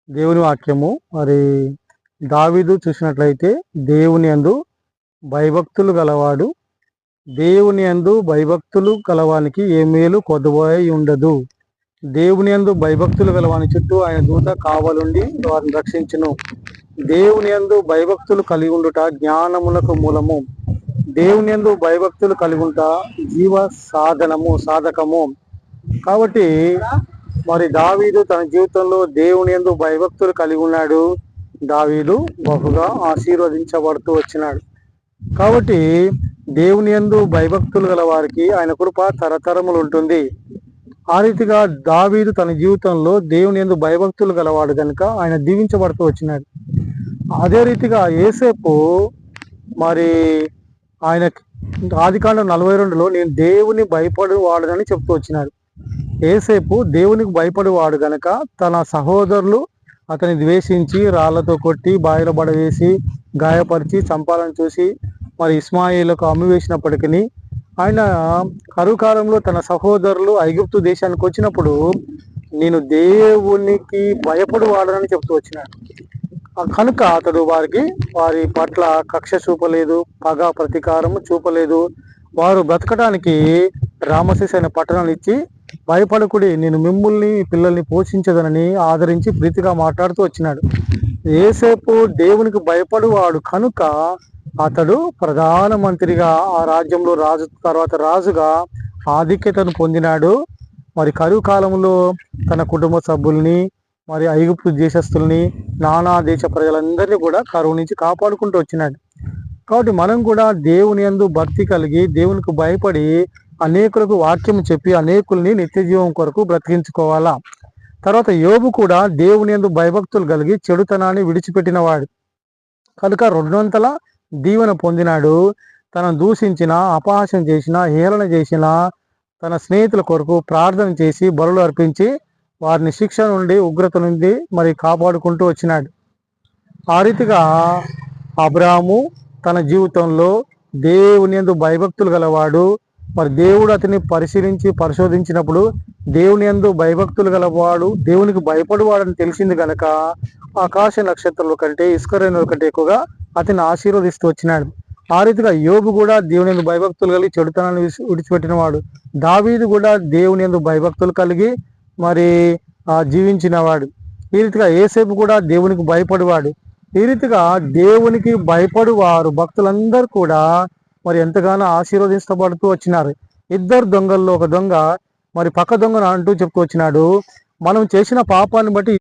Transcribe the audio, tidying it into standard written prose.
దేవుని వాక్యము మరి దావీదు చూసినట్లయితే దేవుని యందు భయభక్తులు గలవాడు. దేవుని యందు భయభక్తులు గలవానికి ఏ మేలు కొదువై ఉండదు. దేవుని యందు భయభక్తులు గలవాని చుట్టూ ఆయన దూత కావలుండి వారిని రక్షించును. దేవుని యందు భయభక్తులు కలిగి ఉండుట జ్ఞానములకు మూలము. దేవుని యందు భయభక్తులు కలిగి ఉంట జీవ సాధకము. కాబట్టి మరి దావీదు తన జీవితంలో దేవుని యందు భయభక్తులు కలిగి ఉన్నాడు. దావీదు బహుగా ఆశీర్వదించబడుతూ వచ్చినాడు. కాబట్టి దేవుని యందు భయభక్తులు గల వారికి ఆయన కృప తరతరములు ఉంటుంది. ఆ రీతిగా దావీదు తన జీవితంలో దేవుని యందు భయభక్తులు గలవాడు కనుక ఆయన దీవించబడుతూ వచ్చినాడు. అదే రీతిగా యేసేపు మరి ఆయన ఆదికాండం 42లో నేను దేవుని భయపడు వాడునని చెప్తూ వచ్చినాడు. యేసేపు దేవునికి భయపడేవాడు గనక తన సహోదరులు అతని ద్వేషించి రాళ్లతో కొట్టి బావిలో పడవేసి గాయపరిచి చంపాలని చూసి మరి ఇస్మాయిలకు అమ్మివేసినప్పటికీ ఆయన కరువు కాలంలో తన సహోదరులు ఐగుప్తు దేశానికి వచ్చినప్పుడు నేను దేవునికి భయపడేవాడనని చెప్తూ వచ్చినాడు. కనుక అతడు వారి పట్ల కక్ష చూపలేదు, పగ ప్రతీకారం చూపలేదు. వారు బ్రతకడానికి రామసేస్ అనే పట్టణాన్ని ఇచ్చి భయపడకుడి, నేను మిమ్మల్ని పిల్లల్ని పోషించదనని ఆదరించి ప్రీతిగా మాట్లాడుతూ వచ్చినాడు. యేసేపు దేవునికి భయపడువాడు కనుక అతడు ప్రధానమంత్రిగా ఆ రాజ్యంలో తర్వాత రాజుగా ఆధిక్యతను పొందినాడు. మరి కరువు కాలంలో తన కుటుంబ సభ్యుల్ని మరి ఐగుప్తు దేశస్తుల్ని నానా దేశ ప్రజలందరినీ కూడా కరువు నుంచి కాపాడుకుంటూ వచ్చినాడు. కాబట్టి మనం కూడా దేవుని యందు భక్తి కలిగి దేవునికి భయపడి అనేకులకు వాక్యం చెప్పి అనేకుల్ని నిత్య జీవం కొరకు బ్రతికించుకోవాలా. తర్వాత యోబు కూడా దేవుని యందు భయభక్తులు కలిగి చెడుతనాన్ని విడిచిపెట్టిన వాడు కనుక 200 దీవెన పొందినాడు. తనను దూషించిన, అపహాస్యం చేసిన, హేళన చేసిన తన స్నేహితుల కొరకు ప్రార్థన చేసి బలులు అర్పించి వారిని శిక్ష నుండి ఉగ్రత నుండి మరి కాపాడుకుంటూ వచ్చినాడు. ఆ రీతిగా అబ్రాహాము తన జీవితంలో దేవుని యందు భయభక్తులు గలవాడు. మరి దేవుడు అతన్ని పరిశోధించినప్పుడు దేవుని యందు భయభక్తులు గలవాడు, దేవునికి భయపడేవాడని తెలిసింది కనుక ఆకాశ నక్షత్రాల కంటే ఇసుక రేణుల కంటే ఎక్కువగా అతన్ని ఆశీర్వదిస్తూ వచ్చినాడు. ఆ రీతిగా యోబు కూడా దేవుని యందు భయభక్తులు కలిగి చెడుతనాన్ని విడిచిపెట్టిన వాడు. దావీదు కూడా దేవుని యందు భయభక్తులు కలిగి మరి జీవించినవాడు. ఈ రీతిగా యేసేపు కూడా దేవునికి భయపడేవాడు. ఈ రీతిగా దేవునికి భయపడువారు భక్తులందరూ కూడా మరి ఎంతగానో ఆశీర్వదించబడుతూ వచ్చినారు. 2 దొంగల్లో ఒక దొంగ మరి పక్క దొంగను అంటూ చెప్తూ వచ్చినాడు, మనం చేసిన పాపాన్ని బట్టి